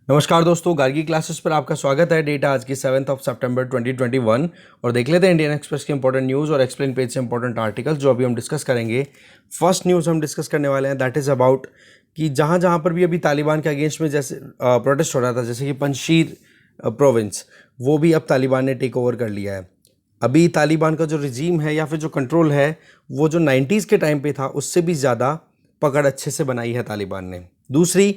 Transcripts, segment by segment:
नमस्कार दोस्तों, गार्गी क्लासेस पर आपका स्वागत है। डेट आज की 7 सितंबर 2021 और देख लेते हैं इंडियन एक्सप्रेस के इंपॉर्टेंट न्यूज़ और एक्सप्लेन पेज से इंपॉर्टेंट आर्टिकल्स जो अभी हम डिस्कस करेंगे। फर्स्ट न्यूज़ हम डिस्कस करने वाले हैं, दैट इज़ अबाउट कि जहाँ जहाँ पर भी अभी तालिबान के अगेंस्ट में जैसे प्रोटेस्ट हो रहा था, जैसे कि पंजशीर प्रोविंस, वो भी अब तालिबान ने टेक ओवर कर लिया है। अभी तालिबान का जो रिजीम है या फिर जो कंट्रोल है वो जो 90s के टाइम पे था उससे भी ज़्यादा पकड़ अच्छे से बनाई है तालिबान ने। दूसरी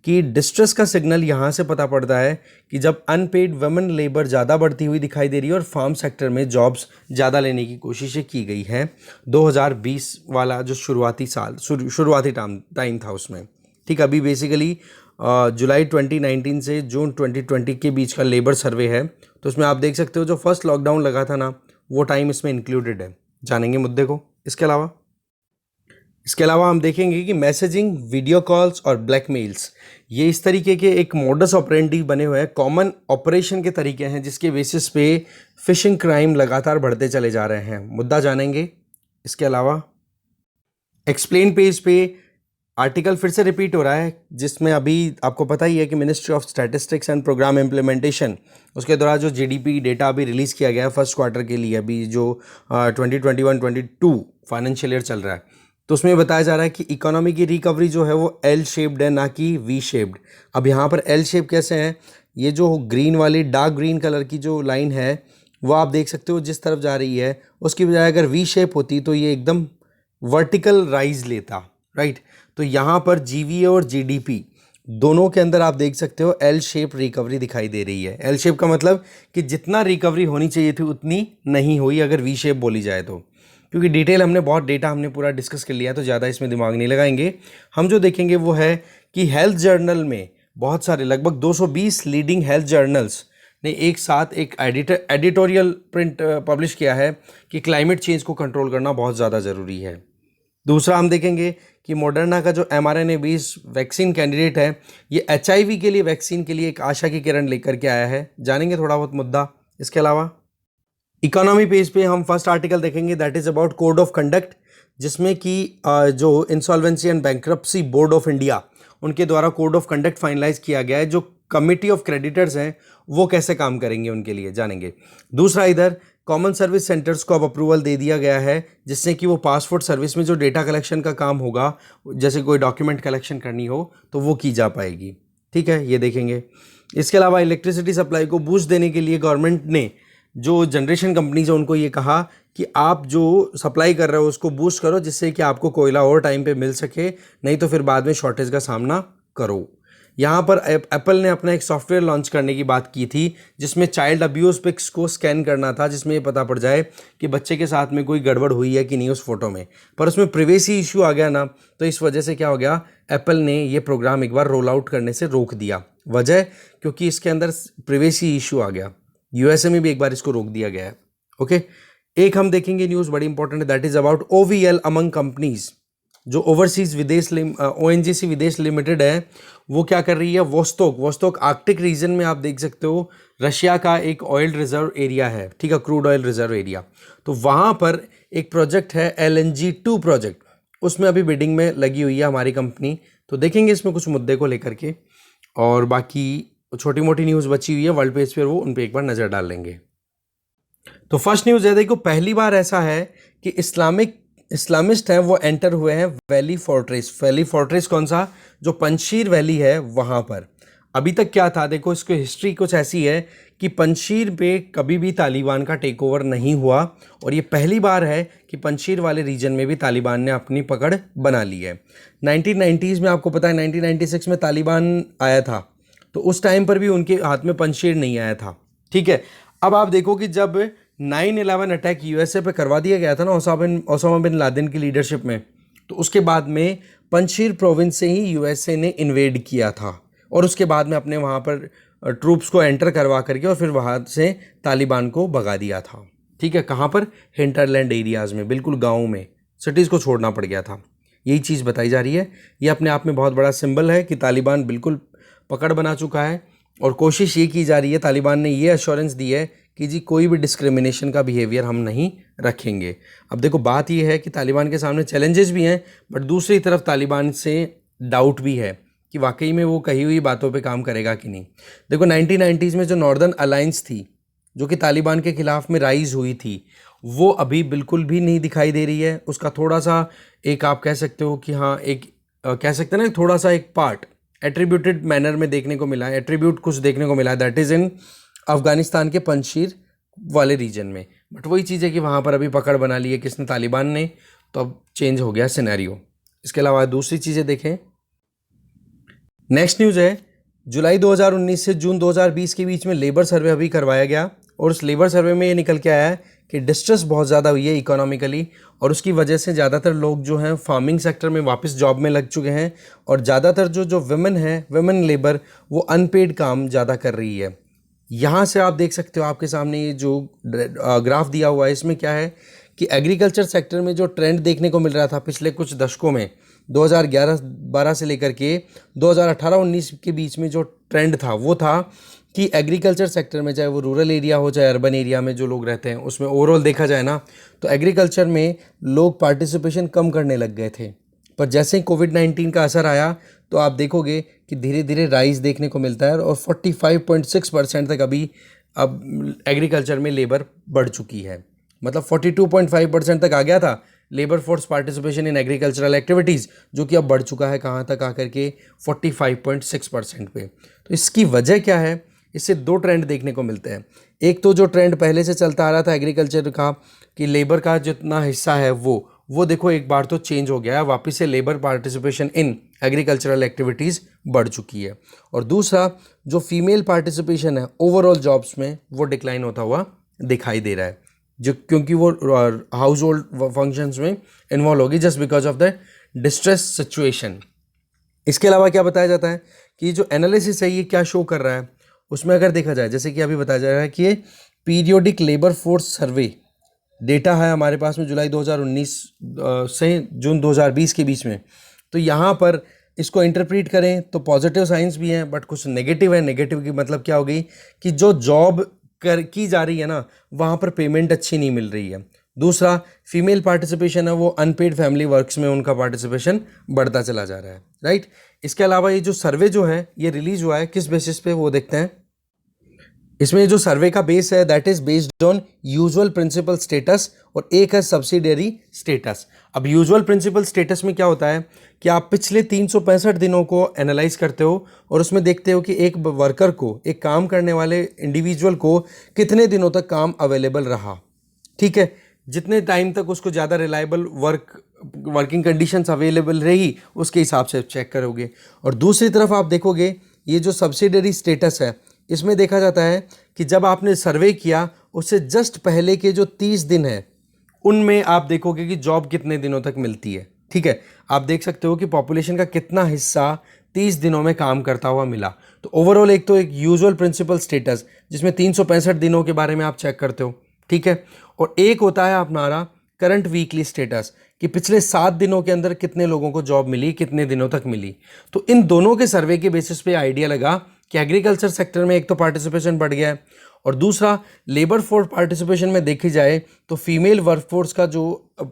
कि डिस्ट्रेस का सिग्नल यहाँ से पता पड़ता है कि जब अनपेड वुमेन लेबर ज़्यादा बढ़ती हुई दिखाई दे रही है और फार्म सेक्टर में जॉब्स ज़्यादा लेने की कोशिशें की गई हैं। 2020 वाला जो शुरुआती टाइम था उसमें, ठीक, अभी बेसिकली जुलाई 2019 से जून 2020 के बीच का लेबर सर्वे है, तो उसमें आप देख सकते हो जो फर्स्ट लॉकडाउन लगा था ना, वो टाइम इसमें इंक्लूडेड है। जानेंगे मुद्दे को। इसके अलावा हम देखेंगे कि मैसेजिंग, वीडियो कॉल्स और ब्लैकमेल्स, ये इस तरीके के एक मोडस ऑपरेंडी बने हुए हैं, कॉमन ऑपरेशन के तरीके हैं जिसके बेसिस पे फिशिंग क्राइम लगातार बढ़ते चले जा रहे हैं। मुद्दा जानेंगे। इसके अलावा एक्सप्लेन पेज पे आर्टिकल फिर से रिपीट हो रहा है, जिसमें अभी आपको पता ही है कि ministry of statistics and programme implementation, उसके द्वारा जो जीडीपी डेटा अभी रिलीज़ किया गया है फर्स्ट क्वार्टर के लिए, अभी जो 2021-22 फाइनेंशियल ईयर चल रहा है, तो उसमें बताया जा रहा है कि इकोनॉमी की रिकवरी जो है वो एल शेप्ड है, ना कि वी शेप्ड। अब यहाँ पर एल शेप कैसे है, ये जो ग्रीन वाली डार्क ग्रीन कलर की जो लाइन है वो आप देख सकते हो जिस तरफ जा रही है, उसकी बजाय अगर वी शेप होती तो ये एकदम वर्टिकल राइज लेता, राइट। तो यहाँ पर जीवीए और जीडीपी दोनों के अंदर आप देख सकते हो एल शेप रिकवरी दिखाई दे रही है। एल शेप का मतलब कि जितना रिकवरी होनी चाहिए थी उतनी नहीं हुई अगर वी शेप बोली जाए तो, क्योंकि डिटेल हमने बहुत डेटा हमने पूरा डिस्कस कर लिया है तो ज़्यादा इसमें दिमाग नहीं लगाएंगे। हम जो देखेंगे वो है कि हेल्थ जर्नल में बहुत सारे, लगभग 220 लीडिंग हेल्थ जर्नल्स ने एक साथ एक एडिटोरियल प्रिंट पब्लिश किया है कि क्लाइमेट चेंज को कंट्रोल करना बहुत ज़्यादा ज़रूरी है। दूसरा हम देखेंगे कि मॉडर्ना का जो mRNA बेस्ड वैक्सीन कैंडिडेट है, ये HIV के लिए वैक्सीन के लिए एक आशा की किरण लेकर के आया है। जानेंगे थोड़ा बहुत मुद्दा। इसके अलावा इकोनॉमी पेज पे हम फर्स्ट आर्टिकल देखेंगे, that is about code of conduct, जिसमें कि जो insolvency and bankruptcy board of India, उनके द्वारा कोड ऑफ कंडक्ट फाइनलाइज किया गया है। जो कमिटी ऑफ क्रेडिटर्स हैं वो कैसे काम करेंगे उनके लिए जानेंगे। दूसरा, इधर कॉमन सर्विस सेंटर्स को अब अप्रूवल दे दिया गया है, जिससे कि वो पासपोर्ट सर्विस में जो डेटा कलेक्शन का काम होगा, जैसे कोई डॉक्यूमेंट कलेक्शन करनी हो तो वो की जा पाएगी। ठीक है, ये देखेंगे। इसके अलावा इलेक्ट्रिसिटी सप्लाई को बूस्ट देने के लिए गवर्नमेंट ने जो जनरेशन कंपनीज है उनको ये कहा कि आप जो सप्लाई कर रहे हो उसको बूस्ट करो, जिससे कि आपको कोयला और टाइम पे मिल सके, नहीं तो फिर बाद में शॉर्टेज का सामना करो। यहाँ पर एप्पल ने अपना एक सॉफ्टवेयर लॉन्च करने की बात की थी, जिसमें चाइल्ड अब्यूज़ पिक्स को स्कैन करना था, जिसमें ये पता पड़ जाए कि बच्चे के साथ में कोई गड़बड़ हुई है कि नहीं उस फोटो में। पर उसमें प्रिवेसी इशू आ गया ना, तो इस वजह से क्या हो गया, एप्पल ने ये प्रोग्राम एक बार रोल आउट करने से रोक दिया। वजह, क्योंकि इसके अंदर प्रिवेसी इशू आ गया। यूएसए में भी एक बार इसको रोक दिया गया है। ओके, एक हम देखेंगे न्यूज़ बड़ी इंपॉर्टेंट है, that is about OVL among companies. जो ओवरसीज ONGC विदेश लिमिटेड है, वो क्या कर रही है, वोस्तोक आर्कटिक रीजन में आप देख सकते हो रशिया का एक ऑयल रिजर्व एरिया है, ठीक है, क्रूड ऑयल रिजर्व एरिया। तो वहाँ पर एक प्रोजेक्ट है LNG-2 प्रोजेक्ट, उसमें अभी बिडिंग में लगी हुई है हमारी कंपनी। तो देखेंगे इसमें कुछ मुद्दे को लेकर के, और बाकी छोटी मोटी न्यूज़ बची हुई है वर्ल्ड पेज पर, वो उन पर एक बार नज़र डाल लेंगे। तो फर्स्ट न्यूज़ है, देखो पहली बार ऐसा है कि इस्लामिस्ट हैं वो एंटर हुए हैं वैली फोर्ट्रेस कौन सा, जो पंजशीर वैली है वहाँ पर। अभी तक क्या था, देखो इसको हिस्ट्री कुछ ऐसी है कि पंजशीर पे कभी भी तालिबान का टेक ओवर नहीं हुआ, और ये पहली बार है कि पंजशीर वाले रीजन में भी तालिबान ने अपनी पकड़ बना ली है। 1990s में आपको पता है 1996 में तालिबान आया था, तो उस टाइम पर भी उनके हाथ में पंजशीर नहीं आया था। ठीक है, अब आप देखो कि जब 9/11 अटैक यूएसए पे करवा दिया गया था ना ओसामा बिन लादेन की लीडरशिप में, तो उसके बाद में पंजशीर प्रोविंस से ही यूएसए ने इन्वेड किया था, और उसके बाद में अपने वहाँ पर ट्रूप्स को एंटर करवा करके और फिर वहाँ से तालिबान को भगा दिया था। ठीक है, कहाँ पर, हिंटरलैंड एरियाज़ में, बिल्कुल गाँव में, सिटीज़ को छोड़ना पड़ गया था। यही चीज़ बताई जा रही है। ये अपने आप में बहुत बड़ा सिंबल है कि तालिबान बिल्कुल पकड़ बना चुका है, और कोशिश ये की जा रही है, तालिबान ने ये एश्योरेंस दी है कि जी कोई भी डिस्क्रिमिनेशन का बिहेवियर हम नहीं रखेंगे। अब देखो बात ये है कि तालिबान के सामने चैलेंजेस भी हैं, बट दूसरी तरफ तालिबान से डाउट भी है कि वाकई में वो कही हुई बातों पे काम करेगा कि नहीं। देखो 1990s में जो नॉर्दर्न अलायंस थी, जो कि तालिबान के खिलाफ में राइज हुई थी, वो अभी बिल्कुल भी नहीं दिखाई दे रही है। उसका थोड़ा सा एक आप कह सकते हो कि हाँ एक कह सकते हैं ना, थोड़ा सा एक पार्ट एट्रीब्यूटेड मैनर में देखने को मिला है, एट्रीब्यूट कुछ देखने को मिला है, दैट इज़ इन अफगानिस्तान के पंजशीर वाले रीजन में। बट वही चीज़ है कि वहाँ पर अभी पकड़ बना ली है किसने, तालिबान ने, तो अब चेंज हो गया सिनेरियो। इसके अलावा दूसरी चीज़ें देखें, नेक्स्ट न्यूज़ है जुलाई 2019 से जून 2020 के बीच में लेबर सर्वे अभी करवाया गया, और उस लेबर सर्वे में ये निकल के आया है कि डिस्ट्रेस बहुत ज़्यादा हुई है इकोनॉमिकली, और उसकी वजह से ज़्यादातर लोग जो हैं फार्मिंग सेक्टर में वापस जॉब में लग चुके हैं, और ज़्यादातर जो वुमेन है, वुमेन लेबर, वो अनपेड काम ज़्यादा कर रही है। यहाँ से आप देख सकते हो आपके सामने ये जो ग्राफ दिया हुआ है, इसमें क्या है कि एग्रीकल्चर सेक्टर में जो ट्रेंड देखने को मिल रहा था पिछले कुछ दशकों में, 2011-12 से लेकर के 2018-19 के बीच में जो ट्रेंड था वो था कि एग्रीकल्चर सेक्टर में, चाहे वो रूरल एरिया हो चाहे अर्बन एरिया में जो लोग रहते हैं, उसमें ओवरऑल देखा जाए ना तो एग्रीकल्चर में लोग पार्टिसिपेशन कम करने लग गए थे। पर जैसे ही कोविड-19 का असर आया तो आप देखोगे कि धीरे धीरे राइज देखने को मिलता है, और 45.6% तक अभी अब एग्रीकल्चर में लेबर बढ़ चुकी है। मतलब 42.5% तक आ गया था labour force participation in agricultural activities, जो कि अब बढ़ चुका है कहाँ तक आकर के 45.6% पे। तो इसकी वजह क्या है? इससे दो ट्रेंड देखने को मिलते हैं। एक तो जो ट्रेंड पहले से चलता आ रहा था एग्रीकल्चर का कि लेबर का जितना हिस्सा है वो देखो एक बार तो चेंज हो गया है, वापस से labour participation in agricultural activities बढ़ चुकी है। और दूसरा जो फीमेल पार्टिसिपेशन है ओवरऑल जॉब्स में, वो डिक्लाइन होता हुआ दिखाई दे रहा है, जो क्योंकि वो हाउस होल्ड फंक्शंस में इन्वॉल्व होगी just because of the distress situation. इसके अलावा क्या बताया जाता है कि जो एनालिसिस है ये क्या शो कर रहा है, उसमें अगर देखा जाए, जैसे कि अभी बताया जा रहा है कि ये periodic labour force survey data है हमारे पास में जुलाई 2019 से जून 2020 के बीच में। तो यहाँ पर इसको इंटरप्रीट करें तो पॉजिटिव साइंस भी हैं, बट कुछ नेगेटिव है। नेगेटिव की मतलब क्या हो गई कि जो जॉब की जा रही है ना, वहाँ पर पेमेंट अच्छी नहीं मिल रही है। दूसरा फीमेल पार्टिसिपेशन है, वो अनपेड फैमिली वर्क्स में उनका पार्टिसिपेशन बढ़ता चला जा रहा है, राइट। इसके अलावा ये जो सर्वे जो है ये रिलीज हुआ है किस बेसिस पे, वो देखते हैं। इसमें जो सर्वे का बेस है that is based on usual principal status, और एक है सब्सिडियरी स्टेटस। अब यूजुअल प्रिंसिपल स्टेटस में क्या होता है कि आप पिछले 365 दिनों को एनालाइज करते हो, और उसमें देखते हो कि एक वर्कर को, एक काम करने वाले इंडिविजुअल को कितने दिनों तक काम अवेलेबल रहा, ठीक है। जितने टाइम तक उसको ज़्यादा रिलायबल वर्किंग कंडीशंस अवेलेबल रही, उसके हिसाब से चेक करोगे। और दूसरी तरफ आप देखोगे ये जो सब्सिडियरी स्टेटस है, इसमें देखा जाता है कि जब आपने सर्वे किया उससे जस्ट पहले के जो 30 दिन है, उनमें आप देखोगे कि जॉब कितने दिनों तक मिलती है, ठीक है। आप देख सकते हो कि पॉपुलेशन का कितना हिस्सा 30 दिनों में काम करता हुआ मिला। तो ओवरऑल एक तो एक यूजुअल प्रिंसिपल स्टेटस जिसमें 365 दिनों के बारे में आप चेक करते हो, ठीक है। और एक होता है हमारा करंट वीकली स्टेटस कि पिछले 7 दिनों के अंदर कितने लोगों को जॉब मिली, कितने दिनों तक मिली। तो इन दोनों के सर्वे के बेसिस पे आइडिया लगा कि एग्रीकल्चर सेक्टर में एक तो पार्टिसिपेशन बढ़ गया है, और दूसरा लेबर फोर्स पार्टिसिपेशन में देखी जाए तो फीमेल वर्कफोर्स का जो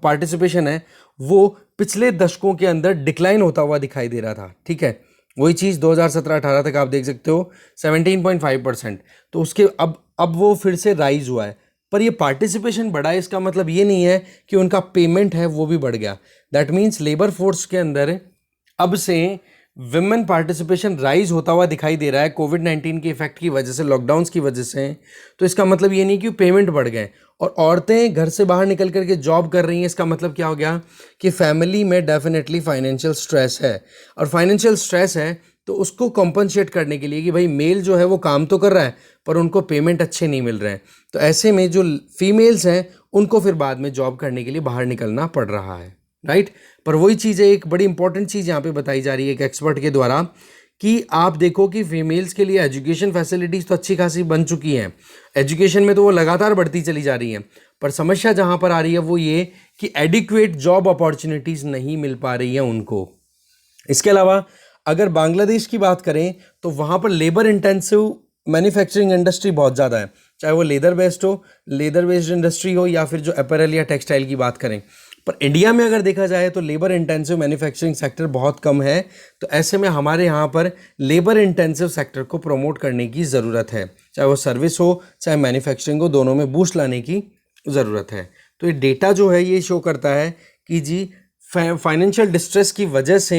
पार्टिसिपेशन है वो पिछले दशकों के अंदर डिक्लाइन होता हुआ दिखाई दे रहा था, ठीक है। वही चीज़ 2017-18 तक आप देख सकते हो 17.5%। तो उसके अब वो फिर से राइज हुआ है, पर ये पार्टिसिपेशन बढ़ा है, इसका मतलब ये नहीं है कि उनका पेमेंट है वो भी बढ़ गया। दैट मीन्स लेबर फोर्स के अंदर अब से विमेन पार्टिसिपेशन राइज होता हुआ दिखाई दे रहा है कोविड-19 के इफेक्ट की वजह से, लॉकडाउन्स की वजह से। तो इसका मतलब ये नहीं कि पेमेंट बढ़ गए। और औरतें घर से बाहर निकल करके जॉब कर रही हैं, इसका मतलब क्या हो गया कि फैमिली में डेफिनेटली फाइनेंशियल स्ट्रेस है, और फाइनेंशियल स्ट्रेस है तो उसको कॉम्पनसेट करने के लिए कि भाई मेल जो है वो काम तो कर रहा है पर उनको पेमेंट अच्छे नहीं मिल रहे हैं, तो ऐसे में जो फीमेल्स हैं उनको फिर बाद में जॉब करने के लिए बाहर निकलना पड़ रहा है, राइट। पर वही चीज़ है, एक बड़ी इंपॉर्टेंट चीज़ यहाँ पे बताई जा रही है एक एक्सपर्ट के द्वारा कि आप देखो कि फीमेल्स के लिए एजुकेशन फैसिलिटीज़ तो अच्छी खासी बन चुकी हैं, एजुकेशन में तो वो लगातार बढ़ती चली जा रही हैं, पर समस्या जहाँ पर आ रही है वो ये कि एडिक्वेट जॉब अपॉर्चुनिटीज़ नहीं मिल पा रही हैं उनको। इसके अलावा अगर बांग्लादेश की बात करें तो वहाँ पर लेबर इंटेंसिव मैन्युफैक्चरिंग इंडस्ट्री बहुत ज़्यादा है, चाहे वो लेदर बेस्ड इंडस्ट्री हो या फिर जो अपैरल या टेक्सटाइल की बात करें। पर इंडिया में अगर देखा जाए तो लेबर इंटेंसिव मैन्युफैक्चरिंग सेक्टर बहुत कम है। तो ऐसे में हमारे यहाँ पर लेबर इंटेंसिव सेक्टर को प्रमोट करने की ज़रूरत है, चाहे वो सर्विस हो चाहे मैन्युफैक्चरिंग हो, दोनों में बूस्ट लाने की ज़रूरत है। तो ये डेटा जो है ये शो करता है कि जी फाइनेंशियल डिस्ट्रेस की वजह से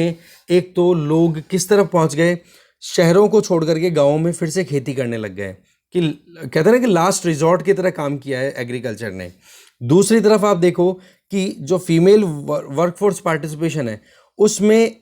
एक तो लोग किस तरफ पहुंच गए, शहरों को छोड़ करके गाँवों में फिर से खेती करने लग गए, कि कहते हैं ना कि लास्ट रिजॉर्ट की तरह काम किया है एग्रीकल्चर ने। दूसरी तरफ आप देखो कि जो फीमेल वर्कफोर्स पार्टिसिपेशन है उसमें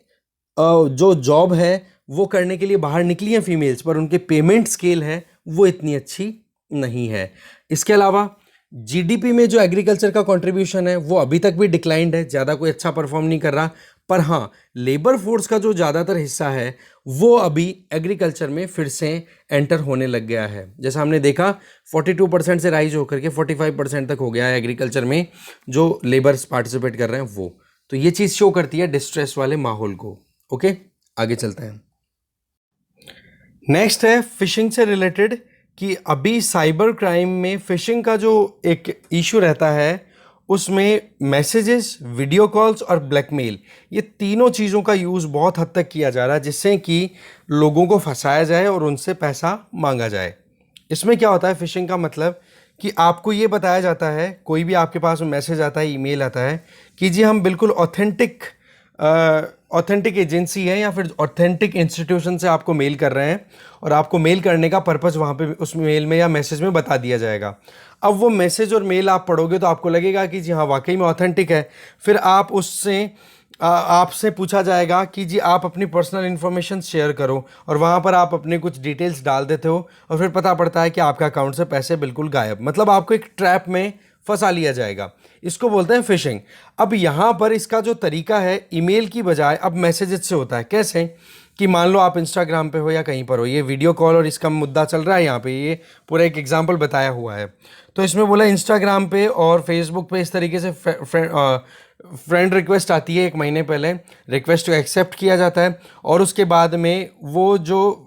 जो जॉब है वो करने के लिए बाहर निकली हैं फीमेल्स, पर उनके पेमेंट स्केल है वो इतनी अच्छी नहीं है। इसके अलावा जीडीपी में जो एग्रीकल्चर का कंट्रीब्यूशन है वो अभी तक भी डिक्लाइंड है, ज़्यादा कोई अच्छा परफॉर्म नहीं कर रहा। पर हाँ, लेबर फोर्स का जो ज़्यादातर हिस्सा है वो अभी एग्रीकल्चर में फिर से एंटर होने लग गया है। जैसा हमने देखा 42% से राइज होकर के 45% तक हो गया है एग्रीकल्चर में जो लेबर्स पार्टिसिपेट कर रहे हैं वो। तो ये चीज़ शो करती है डिस्ट्रेस वाले माहौल को। ओके, आगे चलते हैं। नेक्स्ट है फिशिंग से रिलेटेड, कि अभी साइबर क्राइम में फिशिंग का जो एक इशू रहता है उसमें मैसेजेस, वीडियो कॉल्स और ब्लैकमेल, ये तीनों चीज़ों का यूज़ बहुत हद तक किया जा रहा है जिससे कि लोगों को फंसाया जाए और उनसे पैसा मांगा जाए। इसमें क्या होता है, फिशिंग का मतलब कि आपको ये बताया जाता है, कोई भी आपके पास मैसेज आता है, ईमेल आता है कि जी हम बिल्कुल ऑथेंटिक एजेंसी है या फिर ऑथेंटिक इंस्टीट्यूशन से आपको मेल कर रहे हैं, और आपको मेल करने का पर्पज़ वहाँ पे उस मेल में या मैसेज में बता दिया जाएगा। अब वो मैसेज और मेल आप पढ़ोगे तो आपको लगेगा कि जी हाँ वाकई में ऑथेंटिक है। फिर आप उससे आपसे पूछा जाएगा कि जी आप अपनी पर्सनल इन्फॉर्मेशन शेयर करो, और वहाँ पर आप अपने कुछ डिटेल्स डाल देते हो और फिर पता पड़ता है कि आपका अकाउंट से पैसे बिल्कुल गायब। मतलब आपको एक ट्रैप में फंसा लिया जाएगा। इसको बोलते हैं फिशिंग। अब यहाँ पर इसका जो तरीका है ईमेल की बजाय अब मैसेजेस से होता है। कैसे कि मान लो आप इंस्टाग्राम पे हो या कहीं पर हो, ये वीडियो कॉल और इसका मुद्दा चल रहा है यहाँ पे, ये पूरा एक एग्जांपल बताया हुआ है। तो इसमें बोला इंस्टाग्राम पे और फेसबुक पे इस तरीके से फ्रेंड रिक्वेस्ट आती है, 1 महीने पहले रिक्वेस्ट को एक्सेप्ट किया जाता है, और उसके बाद में वो जो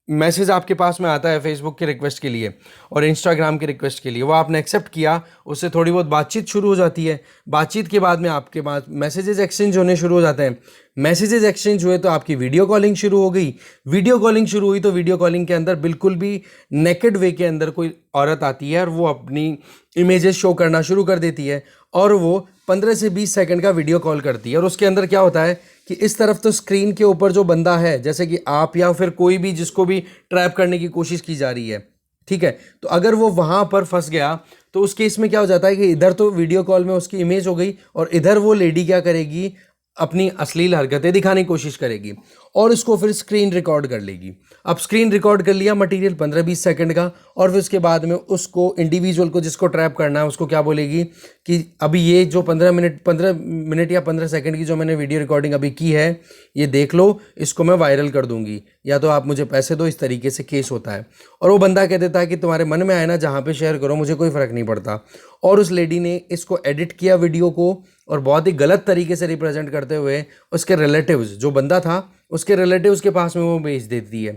मैसेज आपके पास में आता है फेसबुक के रिक्वेस्ट के लिए और इंस्टाग्राम के रिक्वेस्ट के लिए, वो आपने एक्सेप्ट किया, उससे थोड़ी बहुत बातचीत शुरू हो जाती है। बातचीत के बाद में आपके पास मैसेजेस एक्सचेंज होने शुरू हो जाते हैं। मैसेजेस एक्सचेंज हुए तो आपकी वीडियो कॉलिंग शुरू हो गई। वीडियो कॉलिंग शुरू हुई तो वीडियो कॉलिंग के अंदर बिल्कुल भी नेकेड वे के अंदर कोई औरत आती है और वो अपनी इमेजेस शो करना शुरू कर देती है, और वो 15 से 20 सेकंड का वीडियो कॉल करती है। और उसके अंदर क्या होता है कि इस तरफ तो स्क्रीन के ऊपर जो बंदा है, जैसे कि आप या फिर कोई भी जिसको भी ट्रैप करने की कोशिश की जा रही है, ठीक है, तो अगर वो वहाँ पर फंस गया तो उस केस में क्या हो जाता है कि इधर तो वीडियो कॉल में उसकी इमेज हो गई और इधर वो लेडी क्या करेगी, अपनी अश्लील हरकतें दिखाने की कोशिश करेगी और इसको फिर स्क्रीन रिकॉर्ड कर लेगी। अब स्क्रीन रिकॉर्ड कर लिया मटेरियल 15-20 सेकंड का, और फिर उसके बाद में उसको इंडिविजुअल को जिसको ट्रैप करना है उसको क्या बोलेगी कि अभी ये जो 15 मिनट या 15 सेकंड की जो मैंने वीडियो रिकॉर्डिंग अभी की है ये देख लो, इसको मैं वायरल कर दूंगी, या तो आप मुझे पैसे दो। इस तरीके से केस होता है। और वो बंदा कह देता है कि तुम्हारे मन में आए ना जहाँ पे शेयर करो, मुझे कोई फ़र्क नहीं पड़ता। और उस लेडी ने इसको एडिट किया वीडियो को, और बहुत ही गलत तरीके से रिप्रेजेंट करते हुए उसके रिलेटिव्स, जो बंदा था उसके रिलेटिव्स के पास में वो भेज देती है।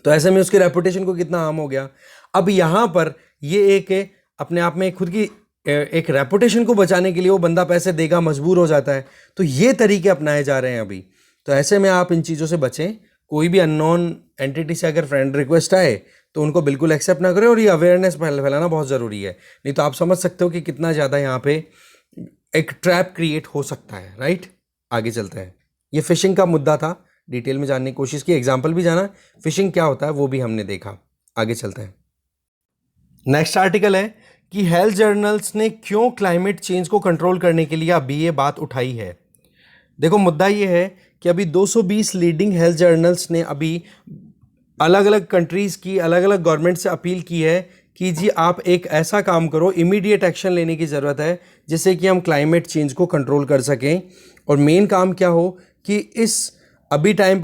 तो ऐसे में उसकी रेपुटेशन को कितना हार्म हो गया। अब यहाँ पर ये एक अपने आप में खुद की एक रेपुटेशन को बचाने के लिए वो बंदा पैसे देगा, मजबूर हो जाता है। तो ये तरीके अपनाए जा रहे हैं अभी। तो ऐसे में आप इन चीज़ों से बचें। कोई भी अननोन एंटिटी से अगर फ्रेंड रिक्वेस्ट आए तो उनको बिल्कुल एक्सेप्ट ना करें, और ये अवेयरनेस फैलाना बहुत ज़रूरी है। नहीं तो आप समझ सकते हो कि कितना ज़्यादा यहाँ पे एक ट्रैप क्रिएट हो सकता है। राइट, आगे चलते हैं। ये फिशिंग का मुद्दा था, डिटेल में जानने की कोशिश की, एग्जाम्पल भी जाना, फिशिंग क्या होता है वो भी हमने देखा। आगे चलते हैं। नेक्स्ट आर्टिकल है कि हेल्थ जर्नल्स ने क्यों क्लाइमेट चेंज को कंट्रोल करने के लिए अभी ये बात उठाई है। देखो मुद्दा ये है कि अभी 220 लीडिंग हेल्थ जर्नल्स ने अभी अलग अलग कंट्रीज़ की अलग अलग गवर्नमेंट से अपील की है कि जी आप एक ऐसा काम करो, इमीडिएट एक्शन लेने की ज़रूरत है जिससे कि हम क्लाइमेट चेंज को कंट्रोल कर सकें। और मेन काम क्या हो कि इस अभी के टाइम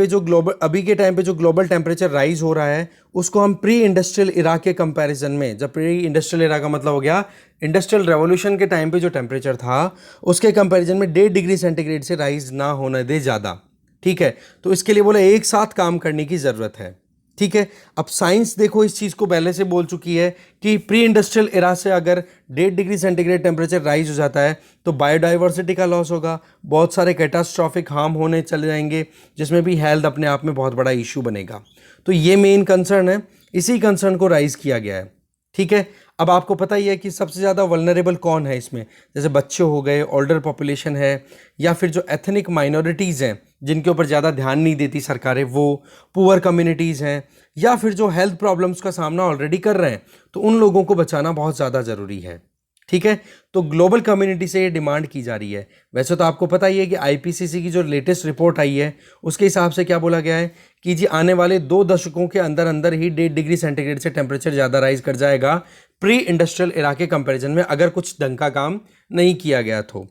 पे जो ग्लोबल टेम्परेचर राइज हो रहा है उसको हम प्री इंडस्ट्रियल इरा के कंपैरिजन में, जब प्री इंडस्ट्रियल इरा का मतलब हो गया इंडस्ट्रियल रेवोल्यूशन के टाइम पे जो टेम्परेचर था उसके कंपैरिजन में 1.5 डिग्री सेंटीग्रेड से राइज ना होने दे ज़्यादा। ठीक है, तो इसके लिए बोले एक साथ काम करने की ज़रूरत है। ठीक है। अब साइंस देखो इस चीज़ को पहले से बोल चुकी है कि प्री इंडस्ट्रियल एरा से अगर 1.5 डिग्री सेंटीग्रेड टेम्परेचर राइज हो जाता है तो बायोडाइवर्सिटी का लॉस होगा, बहुत सारे कैटास्ट्रॉफिक हार्म होने चले जाएंगे, जिसमें भी हेल्थ अपने आप में बहुत बड़ा इशू बनेगा। तो ये मेन कंसर्न है, इसी कंसर्न को राइज किया गया है। ठीक है। अब आपको पता ही है कि सबसे ज़्यादा वल्नरेबल कौन है इसमें, जैसे बच्चे हो गए, ओल्डर पॉपुलेशन है, या फिर जो एथनिक माइनॉरिटीज़ हैं जिनके ऊपर ज़्यादा ध्यान नहीं देती सरकारें, वो पुअर कम्युनिटीज़ हैं, या फिर जो हेल्थ प्रॉब्लम्स का सामना ऑलरेडी कर रहे हैं, तो उन लोगों को बचाना बहुत ज़्यादा ज़रूरी है। ठीक है। तो ग्लोबल कम्युनिटी से ये डिमांड की जा रही है। वैसे तो आपको पता ही है कि आईपीसीसी की जो लेटेस्ट रिपोर्ट आई है उसके हिसाब से क्या बोला गया है कि जी आने वाले 2 दशकों के अंदर अंदर ही 1.5 डिग्री सेंटीग्रेड से टेम्परेचर ज़्यादा राइज कर जाएगा प्री इंडस्ट्रियल एरा के कंपैरिजन में, अगर कुछ ढंग का काम नहीं किया गया तो।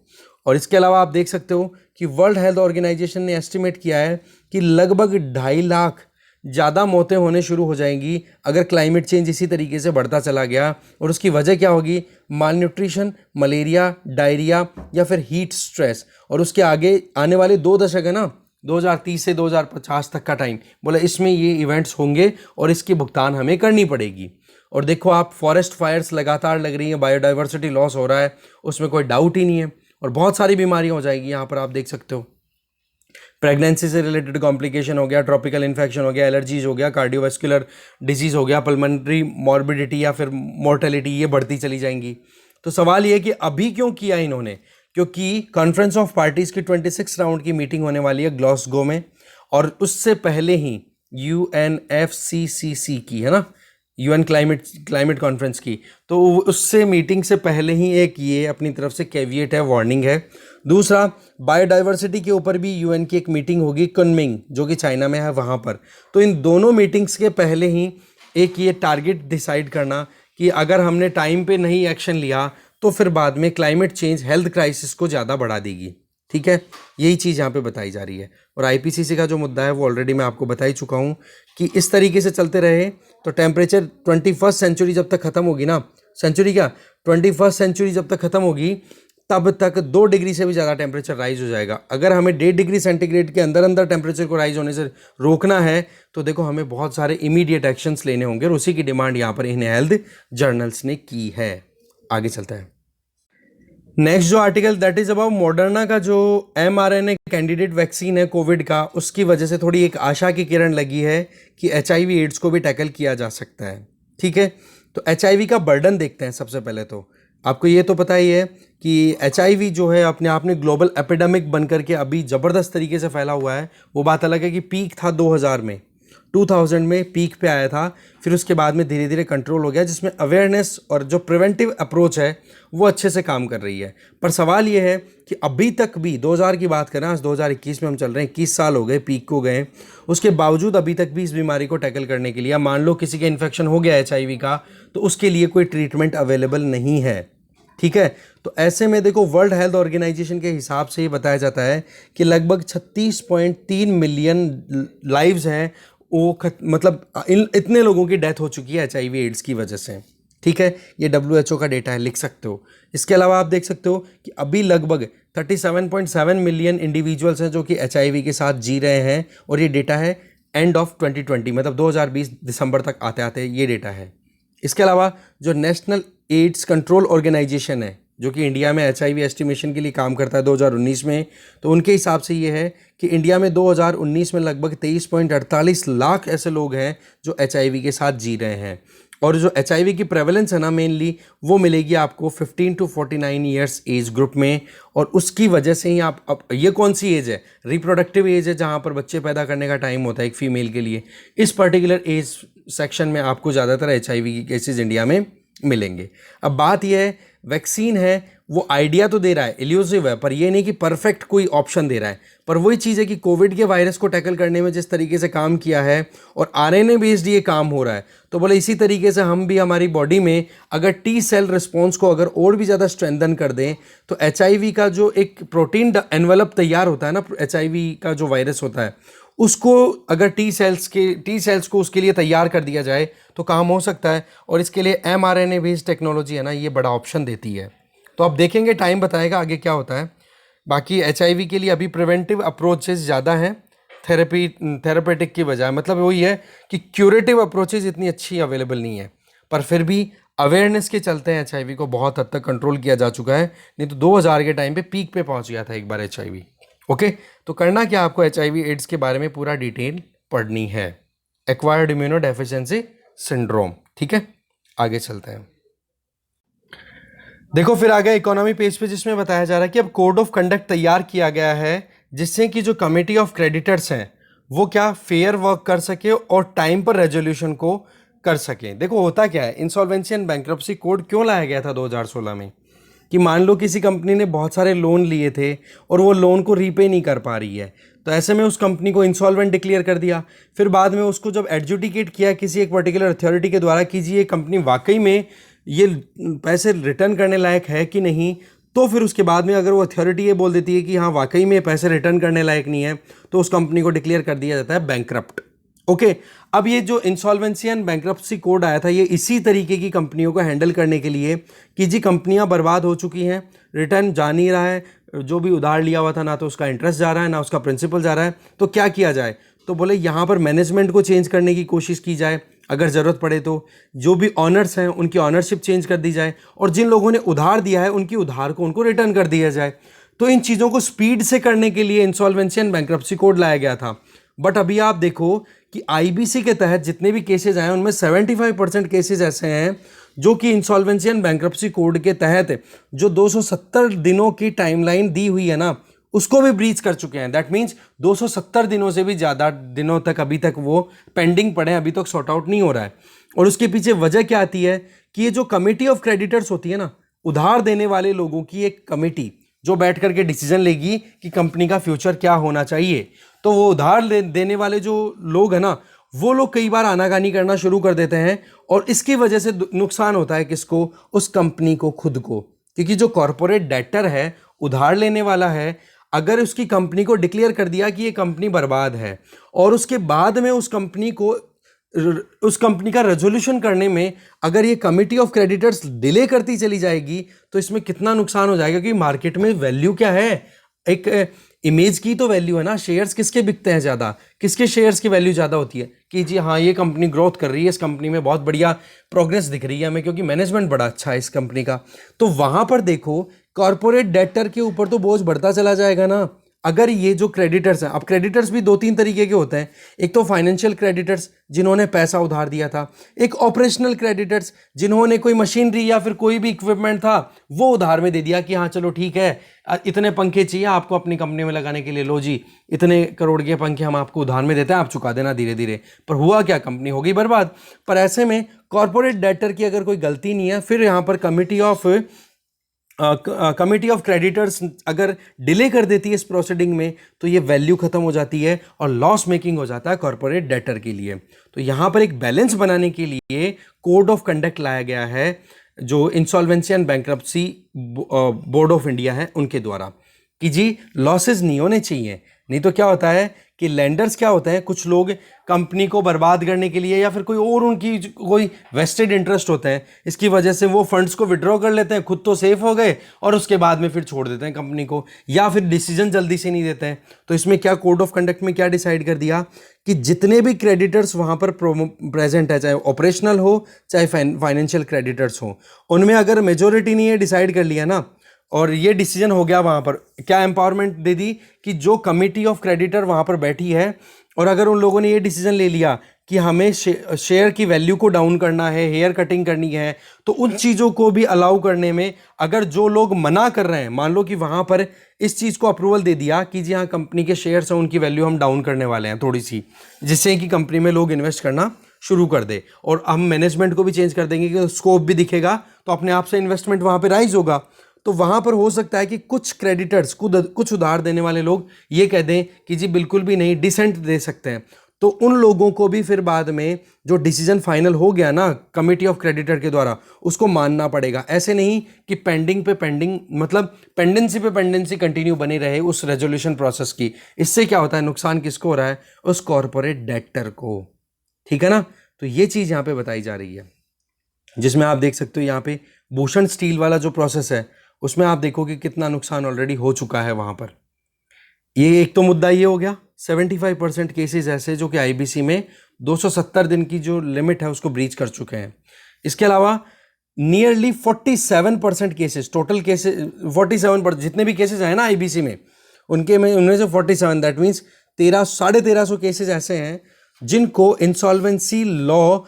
और इसके अलावा आप देख सकते हो कि वर्ल्ड हेल्थ ऑर्गेनाइजेशन ने एस्टिमेट किया है कि लगभग 2.5 लाख ज़्यादा मौतें होने शुरू हो जाएंगी अगर क्लाइमेट चेंज इसी तरीके से बढ़ता चला गया। और उसकी वजह क्या होगी? माल न्यूट्रिशन, मलेरिया, डायरिया, या फिर हीट स्ट्रेस। और उसके आगे आने वाले 2 दशक है ना, 2030 से 2050 तक का टाइम बोला, इसमें ये इवेंट्स होंगे और इसकी भुगतान हमें करनी पड़ेगी। और देखो आप, फॉरेस्ट फायर्स लगातार लग रही हैं, बायोडाइवर्सिटी लॉस हो रहा है, उसमें कोई डाउट ही नहीं है। और बहुत सारी बीमारियां हो जाएगी, यहाँ पर आप देख सकते हो। प्रेगनेंसी से रिलेटेड कॉम्प्लिकेशन हो गया, ट्रॉपिकल इन्फेक्शन हो गया, एलर्जीज हो गया, कार्डियोवास्कुलर डिजीज हो गया, पल्मोनरी मॉर्बिडिटी या फिर मोर्टेलिटी, ये बढ़ती चली जाएंगी। तो सवाल ये कि अभी क्यों किया इन्होंने? क्योंकि कॉन्फ्रेंस ऑफ पार्टीज की 26 राउंड की मीटिंग होने वाली है ग्लासगो में, और उससे पहले ही UNFCCC की, है ना, UN क्लाइमेट कॉन्फ्रेंस की, तो उससे मीटिंग से पहले ही एक ये अपनी तरफ से कैविएट है, वार्निंग है। दूसरा, बायोडाइवर्सिटी के ऊपर भी UN की एक मीटिंग होगी कुनमिंग, जो कि चाइना में है, वहाँ पर। तो इन दोनों मीटिंग्स के पहले ही एक ये टारगेट डिसाइड करना कि अगर हमने टाइम पे नहीं एक्शन लिया तो फिर बाद में क्लाइमेट चेंज हेल्थ क्राइसिस को ज़्यादा बढ़ा देगी। ठीक है, यही चीज़ यहाँ पे बताई जा रही है। और आईपीसीसी का जो मुद्दा है वो ऑलरेडी मैं आपको बता ही चुका हूँ कि इस तरीके से चलते रहे तो टेम्परेचर 21st सेंचुरी जब तक ख़त्म होगी ना, सेंचुरी क्या, 21st सेंचुरी जब तक ख़त्म होगी तब तक 2 डिग्री से भी ज़्यादा टेम्परेचर राइज हो जाएगा। अगर हमें 1.5 डिग्री सेंटीग्रेड के अंदर अंदर टेम्परेचर को राइज होने से रोकना है तो देखो हमें बहुत सारे इमीडिएट एक्शंस लेने होंगे, और उसी की डिमांड यहाँ पर इन हेल्थ जर्नल्स ने की है। आगे चलता है नेक्स्ट जो article, that is about Moderna का जो mRNA कैंडिडेट वैक्सीन है कोविड का, उसकी वजह से थोड़ी एक आशा की किरण लगी है कि HIV एड्स को भी टैकल किया जा सकता है। ठीक है, तो HIV का बर्डन देखते हैं। सबसे पहले तो आपको ये तो पता ही है कि HIV जो है अपने आप में ग्लोबल एपिडेमिक बनकर के अभी ज़बरदस्त तरीके से फैला हुआ है। वो बात अलग है कि पीक था 2000 में पीक पे आया था, फिर उसके बाद में धीरे धीरे कंट्रोल हो गया, जिसमें अवेयरनेस और जो प्रिवेंटिव अप्रोच है वो अच्छे से काम कर रही है। पर सवाल ये है कि अभी तक भी 2000 की बात करें, आज 2021 में हम चल रहे हैं, 21 साल हो गए पीक को गए, उसके बावजूद अभी तक भी इस बीमारी को टैकल करने के लिए, मान लो किसी का इन्फेक्शन हो गया HIV का, तो उसके लिए कोई ट्रीटमेंट अवेलेबल नहीं है। ठीक है, तो ऐसे में देखो वर्ल्ड हेल्थ ऑर्गेनाइजेशन के हिसाब से ये बताया जाता है कि लगभग 36.3 मिलियन लाइव्स हैं वो मतलब इतने लोगों की डेथ हो चुकी है HIV एड्स की वजह से। ठीक है, ये WHO का डेटा है, लिख सकते हो। इसके अलावा आप देख सकते हो कि अभी लगभग 37.7 मिलियन इंडिविजुअल्स हैं जो कि HIV के साथ जी रहे हैं, और ये डेटा है एंड ऑफ 2020, मतलब 2020 दिसंबर तक आते आते ये डेटा है। इसके अलावा जो नेशनल एड्स कंट्रोल ऑर्गेनाइजेशन है, जो कि इंडिया में HIV एस्टिमेशन के लिए काम करता है 2019 में, तो उनके हिसाब से ये है कि इंडिया में 2019 में लगभग 23.48 लाख ऐसे लोग हैं जो HIV के साथ जी रहे हैं। और जो HIV की प्रेवलेंस है ना, मेनली वो मिलेगी आपको 15 to 49 ईयर्स एज ग्रुप में। और उसकी वजह से ही आप, अब ये कौन सी एज है? रिप्रोडक्टिव एज है, जहाँ पर बच्चे पैदा करने का टाइम होता है एक फीमेल के लिए। इस पर्टिकुलर एज सेक्शन में आपको ज़्यादातर HIV की केसेस इंडिया में मिलेंगे। अब बात यह है, वैक्सीन है वो आइडिया तो दे रहा है, इल्यूसिव है, पर ये नहीं कि परफेक्ट कोई ऑप्शन दे रहा है। पर वही चीज़ है कि कोविड के वायरस को टैकल करने में जिस तरीके से काम किया है और RNA बेस्ड ये काम हो रहा है, तो बोले इसी तरीके से हम भी हमारी बॉडी में अगर T सेल रिस्पॉन्स को अगर और भी ज़्यादा स्ट्रेंथन कर दें तो HIV का जो एक प्रोटीन एनवेलप तैयार होता है ना, HIV का जो वायरस होता है, उसको अगर टी सेल्स को उसके लिए तैयार कर दिया जाए तो काम हो सकता है। और इसके लिए mRNA बेस्ड टेक्नोलॉजी है ना, ये बड़ा ऑप्शन देती है। तो अब देखेंगे, टाइम बताएगा आगे क्या होता है। बाकी HIV के लिए अभी प्रिवेंटिव अप्रोचेस ज़्यादा हैं, थेरेपेटिक की बजाय, मतलब वही है कि क्यूरेटिव अप्रोचेज इतनी अच्छी अवेलेबल नहीं है, पर फिर भी अवेयरनेस के चलते हैं एचआईवी को बहुत हद तक कंट्रोल किया जा चुका है। नहीं तो 2000 के टाइम पे पीक पे पहुंच गया था एक बार एचआईवी। ओके, तो करना क्या, आपको एचआईवी एड्स के बारे में पूरा डिटेल पढ़नी है, एक्वायर्ड इम्यूनो डेफिशिएंसी सिंड्रोम। ठीक है, आगे चलते हैं। देखो फिर आ गया इकोनॉमी पेज पे, जिसमें बताया जा रहा है कि अब कोड ऑफ कंडक्ट तैयार किया गया है जिससे कि जो कमेटी ऑफ क्रेडिटर्स हैं वो क्या फेयर वर्क कर सके और टाइम पर रेजोल्यूशन को कर सकें। देखो होता क्या है, इंसॉल्वेंसी एंड बैंक्रप्सी कोड क्यों लाया गया था 2016 में, कि मान लो किसी कंपनी ने बहुत सारे लोन लिए थे और वो लोन को रीपे नहीं कर पा रही है, तो ऐसे में उस कंपनी को इंसॉल्वेंट डिक्लेयर कर दिया। फिर बाद में उसको जब एडजुडिकेट किया किसी एक पर्टिकुलर अथॉरिटी के द्वारा कि जी ये कंपनी वाकई में ये पैसे रिटर्न करने लायक है कि नहीं, तो फिर उसके बाद में अगर वो अथॉरिटी ये बोल देती है कि हाँ वाकई में पैसे रिटर्न करने लायक नहीं है, तो उस कंपनी को डिक्लेयर कर दिया जाता है बैंकरप्ट। ओके, अब ये जो इंसॉल्वेंसी एंड बैंकरप्सी कोड आया था ये इसी तरीके की कंपनियों को हैंडल करने के लिए कि जी कंपनियां बर्बाद हो चुकी हैं, रिटर्न जा नहीं रहा है, जो भी उधार लिया हुआ था ना तो उसका इंटरेस्ट जा रहा है ना उसका प्रिंसिपल जा रहा है, तो क्या किया जाए। तो बोले यहाँ पर मैनेजमेंट को चेंज करने की कोशिश की जाए, अगर ज़रूरत पड़े तो जो भी ऑनर्स हैं उनकी ऑनरशिप चेंज कर दी जाए, और जिन लोगों ने उधार दिया है उनकी उधार को उनको रिटर्न कर दिया जाए। तो इन चीज़ों को स्पीड से करने के लिए इंसॉल्वेंसी एंड बैंक्रप्सी कोड लाया गया था। बट अभी आप देखो कि आईबीसी के तहत जितने भी केसेज आए उनमें 75% केसेज ऐसे हैं जो कि इंसॉल्वेंसी एंड बैंक्रप्सी कोड के तहत जो 270 दिनों की टाइमलाइन दी हुई है ना उसको भी ब्रीच कर चुके हैं। दैट मीन्स 270 दिनों से भी ज़्यादा दिनों तक अभी तक वो पेंडिंग पड़े हैं, अभी तक सॉर्ट आउट नहीं हो रहा है। और उसके पीछे वजह क्या आती है कि ये जो कमेटी ऑफ क्रेडिटर्स होती है ना, उधार देने वाले लोगों की एक कमेटी जो बैठ करके डिसीजन लेगी कि कंपनी का फ्यूचर क्या होना चाहिए, तो वो उधार देने वाले जो लोग हैं ना वो लोग कई बार आनाकानी करना शुरू कर देते हैं, और इसकी वजह से नुकसान होता है किसको, उस कंपनी को खुद को। क्योंकि जो कॉरपोरेट डेटर है, उधार लेने वाला है, अगर उसकी कंपनी को डिक्लेयर कर दिया कि ये कंपनी बर्बाद है और उसके बाद में उस कंपनी का रेजोल्यूशन करने में अगर ये कमिटी ऑफ क्रेडिटर्स डिले करती चली जाएगी तो इसमें कितना नुकसान हो जाएगा। क्योंकि मार्केट में वैल्यू क्या है, एक इमेज की तो वैल्यू है ना, शेयर्स किसके बिकते हैं ज़्यादा, किसके शेयर्स की वैल्यू ज़्यादा होती है कि जी हाँ ये कंपनी ग्रोथ कर रही है, इस कंपनी में बहुत बढ़िया प्रोग्रेस दिख रही है हमें क्योंकि मैनेजमेंट बड़ा अच्छा है इस कंपनी का। तो वहाँ पर देखो कॉर्पोरेट डेटर के ऊपर तो बोझ बढ़ता चला जाएगा ना। अगर ये जो क्रेडिटर्स हैं, अब क्रेडिटर्स भी 2-3 तरीके के होते हैं, एक तो फाइनेंशियल क्रेडिटर्स जिन्होंने पैसा उधार दिया था, एक ऑपरेशनल क्रेडिटर्स जिन्होंने कोई मशीनरी या फिर कोई भी इक्विपमेंट था वो उधार में दे दिया कि हाँ चलो ठीक है इतने पंखे चाहिए आपको अपनी कंपनी में लगाने के लिए, लो जी इतने करोड़ के पंखे हम आपको उधार में देते हैं, आप चुका देना धीरे धीरे। पर हुआ क्या, कंपनी हो गई बर्बाद। पर ऐसे में कॉर्पोरेट डेटर की अगर कोई गलती नहीं है, फिर यहाँ पर कमिटी ऑफ क्रेडिटर्स अगर डिले कर देती है इस प्रोसीडिंग में तो ये वैल्यू खत्म हो जाती है और लॉस मेकिंग हो जाता है कॉर्पोरेट डेटर के लिए। तो यहाँ पर एक बैलेंस बनाने के लिए कोड ऑफ कंडक्ट लाया गया है जो insolvency and bankruptcy board of India है उनके द्वारा, कि जी लॉसेस नहीं होने चाहिए। नहीं तो क्या होता है कि लेंडर्स क्या होते हैं, कुछ लोग कंपनी को बर्बाद करने के लिए या फिर कोई और उनकी कोई वेस्टेड इंटरेस्ट होते हैं, इसकी वजह से वो फंड्स को विड्रॉ कर लेते हैं, खुद तो सेफ हो गए और उसके बाद में फिर छोड़ देते हैं कंपनी को, या फिर डिसीजन जल्दी से नहीं देते हैं। तो इसमें क्या कोड ऑफ कंडक्ट में क्या डिसाइड कर दिया कि जितने भी क्रेडिटर्स वहाँ पर प्रेजेंट है, चाहे ऑपरेशनल हो चाहे फाइनेंशियल क्रेडिटर्स हो, उनमें अगर मेजोरिटी नहीं है डिसाइड कर लिया ना और ये डिसीजन हो गया, वहाँ पर क्या एम्पावरमेंट दे दी कि जो कमिटी ऑफ क्रेडिटर वहाँ पर बैठी है और अगर उन लोगों ने ये डिसीजन ले लिया कि हमें शेयर की वैल्यू को डाउन करना है, हेयर कटिंग करनी है, तो उन चीज़ों को भी अलाउ करने में अगर जो लोग मना कर रहे हैं, मान लो कि वहाँ पर इस चीज़ को अप्रूवल दे दिया कि जी हाँ कंपनी के शेयर्स हैं उनकी वैल्यू हम डाउन करने वाले हैं थोड़ी सी, जिससे कि कंपनी में लोग इन्वेस्ट करना शुरू कर दे, और हम मैनेजमेंट को भी चेंज कर देंगे कि स्कोप भी दिखेगा तो अपने आप से इन्वेस्टमेंट वहाँ पर राइज होगा। तो वहाँ पर हो सकता है कि कुछ क्रेडिटर्स कुछ उधार देने वाले लोग ये कह दें कि जी बिल्कुल भी नहीं, डिसेंट दे सकते हैं, तो उन लोगों को भी फिर बाद में जो डिसीजन फाइनल हो गया ना कमिटी ऑफ क्रेडिटर के द्वारा उसको मानना पड़ेगा। ऐसे नहीं कि पेंडिंग पे पेंडिंग, मतलब पेंडेंसी पे पेंडेंसी कंटिन्यू बनी रहे उस रेजोल्यूशन प्रोसेस की। इससे क्या होता है, नुकसान किसको हो रहा है, उस कॉर्पोरेट डेटर को। ठीक है ना, तो ये चीज़ यहाँ पे बताई जा रही है, जिसमें आप देख सकते हो यहाँ पे भूषण स्टील वाला जो प्रोसेस है उसमें आप देखो कि कितना नुकसान ऑलरेडी हो चुका है वहाँ पर। ये एक तो मुद्दा ये हो गया 75% केसेस ऐसे जो कि आईबीसी में 270 दिन की जो लिमिट है उसको ब्रीच कर चुके हैं। इसके अलावा नियरली 47% केसेस, टोटल केसेस 47%, जितने भी केसेस हैं ना आईबीसी में उनमें से 47, दैट मीन्स 1300 केसेस ऐसे हैं जिनको इंसॉल्वेंसी लॉ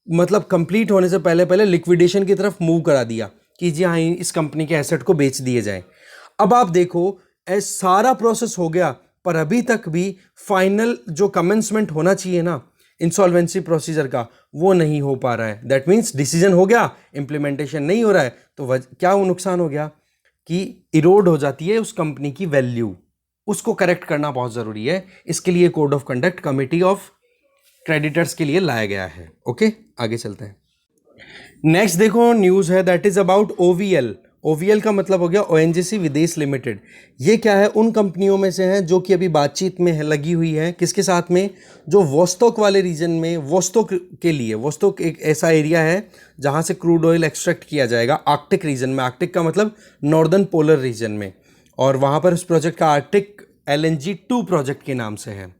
मतलब कंप्लीट होने से पहले पहले लिक्विडेशन की तरफ मूव करा दिया कि जी हाँ इस कंपनी के एसेट को बेच दिए जाए। अब आप देखो सारा प्रोसेस हो गया, पर अभी तक भी फाइनल जो कमेंसमेंट होना चाहिए ना इंसॉल्वेंसी प्रोसीजर का, वो नहीं हो पा रहा है। दैट मीन्स डिसीजन हो गया, इंप्लीमेंटेशन नहीं हो रहा है, तो क्या वो नुकसान हो गया कि इरोड हो जाती है उस कंपनी की वैल्यू। उसको करेक्ट करना बहुत ज़रूरी है, इसके लिए code of conduct committee of creditors के लिए लाया गया है। ओके, आगे चलते हैं। नेक्स्ट देखो न्यूज़ है that is about OVL. OVL का मतलब हो गया ओएनजीसी विदेश लिमिटेड। ये क्या है, उन कंपनियों में से है जो कि अभी बातचीत में है, लगी हुई है किसके साथ में, जो वोस्तोक वाले रीजन में, वोस्तोक के लिए, वोस्तोक एक ऐसा एरिया है जहां से क्रूड ऑयल एक्सट्रैक्ट किया जाएगा आर्कटिक रीजन में। आर्कटिक का मतलब नॉर्दर्न पोलर रीजन में, और वहां पर उस प्रोजेक्ट का आर्कटिक LNG 2 प्रोजेक्ट के नाम से है।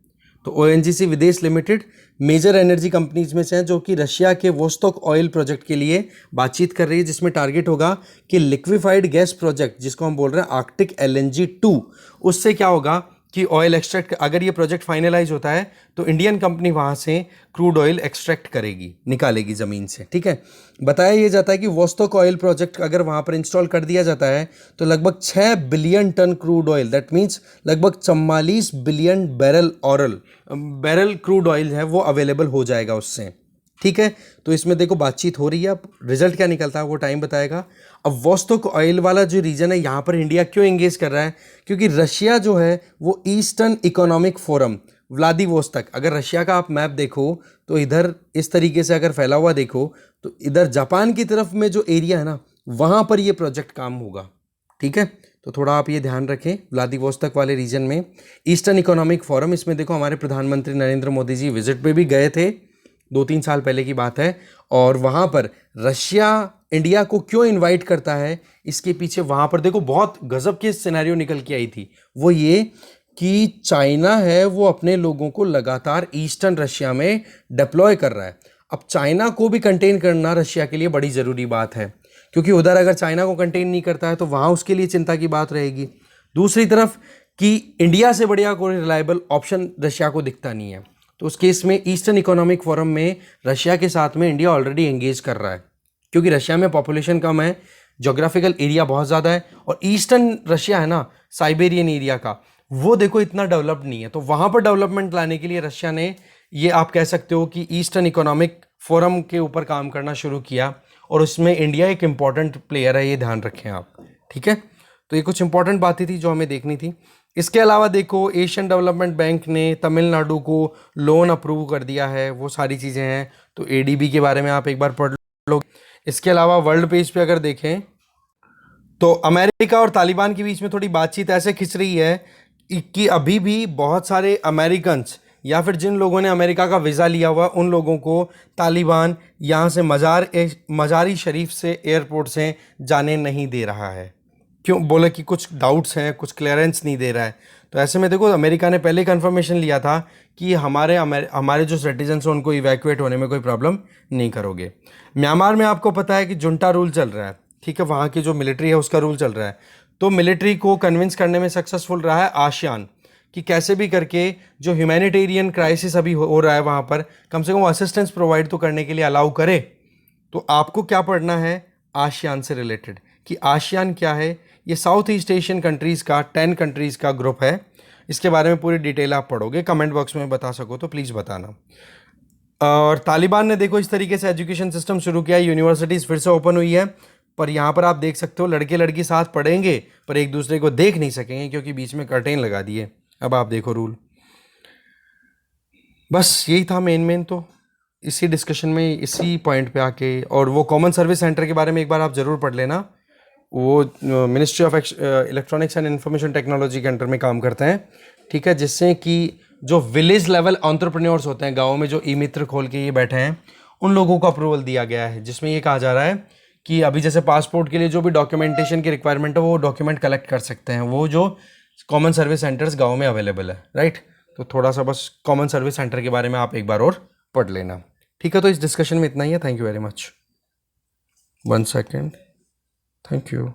तो ओएनजीसी विदेश लिमिटेड मेजर एनर्जी कंपनीज में से है जो कि रशिया के वोस्तोक ऑयल प्रोजेक्ट के लिए बातचीत कर रही है, जिसमें टारगेट होगा कि लिक्विफाइड गैस प्रोजेक्ट जिसको हम बोल रहे हैं आर्कटिक LNG 2, उससे क्या होगा कि ऑयल एक्सट्रैक्ट, अगर ये प्रोजेक्ट फाइनलाइज होता है तो इंडियन कंपनी वहाँ से क्रूड ऑयल एक्सट्रैक्ट करेगी, निकालेगी ज़मीन से। ठीक है, बताया ये जाता है कि वोस्तोक ऑयल प्रोजेक्ट अगर वहाँ पर इंस्टॉल कर दिया जाता है तो लगभग 6 billion tonne crude oil, that means लगभग 44 बिलियन बैरल क्रूड ऑयल है वो अवेलेबल हो जाएगा उससे। ठीक है, तो इसमें देखो बातचीत हो रही है, अब रिजल्ट क्या निकलता है वो टाइम बताएगा। अब वोस्तोक ऑयल वाला जो रीजन है यहाँ पर इंडिया क्यों एंगेज कर रहा है, क्योंकि रशिया जो है वो ईस्टर्न इकोनॉमिक फोरम व्लादिवोस्तोक, अगर रशिया का आप मैप देखो तो इधर इस तरीके से अगर फैला हुआ देखो तो इधर जापान की तरफ में जो एरिया है ना वहाँ पर ये प्रोजेक्ट काम होगा। ठीक है, तो थोड़ा आप ये ध्यान रखें, व्लादिवोस्तोक वाले रीजन में ईस्टर्न इकोनॉमिक फोरम। इसमें देखो हमारे प्रधानमंत्री नरेंद्र मोदी जी विजिट पे भी गए थे, 2-3 साल पहले की बात है, और वहाँ पर रशिया इंडिया को क्यों इनवाइट करता है, इसके पीछे वहाँ पर देखो बहुत गजब की सिनेरियो निकल के आई थी। वो ये कि चाइना है वो अपने लोगों को लगातार ईस्टर्न रशिया में डिप्लॉय कर रहा है। अब चाइना को भी कंटेन करना रशिया के लिए बड़ी ज़रूरी बात है, क्योंकि उधर अगर चाइना को कंटेन नहीं करता है तो वहाँ उसके लिए चिंता की बात रहेगी। दूसरी तरफ कि इंडिया से बढ़िया कोई रिलायबल ऑप्शन रशिया को दिखता नहीं है, तो उस केस में ईस्टर्न इकोनॉमिक फोरम में रशिया के साथ में इंडिया ऑलरेडी एंगेज कर रहा है, क्योंकि रशिया में पॉपुलेशन कम है, जोग्राफिकल एरिया बहुत ज़्यादा है, और ईस्टर्न रशिया है ना साइबेरियन एरिया का, वो देखो इतना डेवलप्ड नहीं है। तो वहाँ पर डेवलपमेंट लाने के लिए रशिया ने, ये आप कह सकते हो कि ईस्टर्न इकोनॉमिक फोरम के ऊपर काम करना शुरू किया, और उसमें इंडिया एक इम्पॉर्टेंट प्लेयर है, ये ध्यान रखें आप। ठीक है, तो ये कुछ इंपॉर्टेंट बातें थी जो हमें देखनी थी। इसके अलावा देखो एशियन डेवलपमेंट बैंक ने तमिलनाडु को लोन अप्रूव कर दिया है, वो सारी चीज़ें हैं, तो ADB के बारे में आप एक बार पढ़ लो। इसके अलावा वर्ल्ड पेज पे अगर देखें तो अमेरिका और तालिबान के बीच में थोड़ी बातचीत ऐसे खिंच रही है कि अभी भी बहुत सारे अमेरिकन्स या फिर जिन लोगों ने अमेरिका का वीज़ा लिया हुआ उन लोगों को तालिबान यहाँ से मजारी शरीफ से एयरपोर्ट से जाने नहीं दे रहा है। क्यों बोले कि कुछ डाउट्स हैं, कुछ क्लियरेंस नहीं दे रहा है। तो ऐसे में देखो अमेरिका ने पहले कंफर्मेशन लिया था कि हमारे जो सिटीजन्स हैं उनको इवैक्यूएट होने में कोई प्रॉब्लम नहीं करोगे। म्यांमार में आपको पता है कि जुंटा रूल चल रहा है, ठीक है, वहाँ की जो मिलिट्री है उसका रूल चल रहा है। तो मिलिट्री को कन्विंस करने में सक्सेसफुल रहा है आसियान कि कैसे भी करके जो ह्यूमैनिटेरियन क्राइसिस अभी हो रहा है वहाँ पर कम से कम असिस्टेंस प्रोवाइड तो करने के लिए अलाउ करे। तो आपको क्या पढ़ना है आसियान से रिलेटेड, कि आसियान क्या है, ये साउथ ईस्ट एशियन कंट्रीज़ का 10 कंट्रीज़ का ग्रुप है। इसके बारे में पूरी डिटेल आप पढ़ोगे, कमेंट बॉक्स में बता सको तो प्लीज़ बताना। और तालिबान ने देखो इस तरीके से एजुकेशन सिस्टम शुरू किया, यूनिवर्सिटीज़ फिर से ओपन हुई है, पर यहाँ पर आप देख सकते हो लड़के लड़की साथ पढ़ेंगे पर एक दूसरे को देख नहीं सकेंगे क्योंकि बीच में कर्टेन लगा दिए। अब आप देखो रूल। बस यही था मेन तो इसी डिस्कशन में, इसी पॉइंट पे आके। और वो कॉमन सर्विस सेंटर के बारे में एक बार आप ज़रूर पढ़ लेना, वो ministry of electronics and information technology के अंडर में काम करते हैं। ठीक है, जिससे कि जो विलेज लेवल एंटरप्रेन्योर्स होते हैं गाँव में जो ई मित्र खोल के ये बैठे हैं उन लोगों को अप्रूवल दिया गया है, जिसमें ये कहा जा रहा है कि अभी जैसे पासपोर्ट के लिए जो भी डॉक्यूमेंटेशन की रिक्वायरमेंट है वो डॉक्यूमेंट कलेक्ट कर सकते हैं वो जो कॉमन सर्विस सेंटर्स गाँव में अवेलेबल है, राइट। तो थोड़ा सा बस कॉमन सर्विस सेंटर के बारे में आप एक बार और पढ़ लेना। ठीक है, तो इस डिस्कशन में इतना ही है। Thank you very much. 1 second. Thank you.